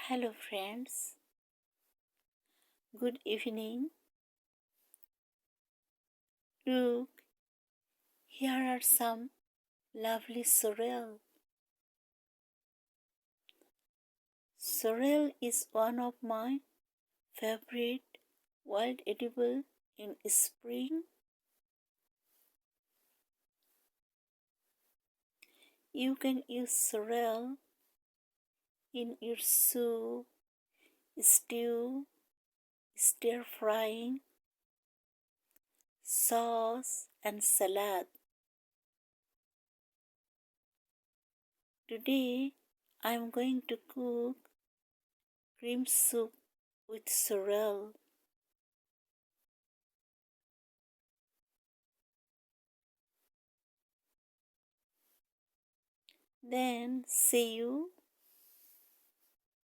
Hello, friends. Good evening. Look, here are some lovely sorrel. Sorrel is one of my favorite wild edible in spring. You can use sorrel in your soup, stew, stir frying, sauce, and salad. Today, I am going to cook cream soup with sorrel. Then see you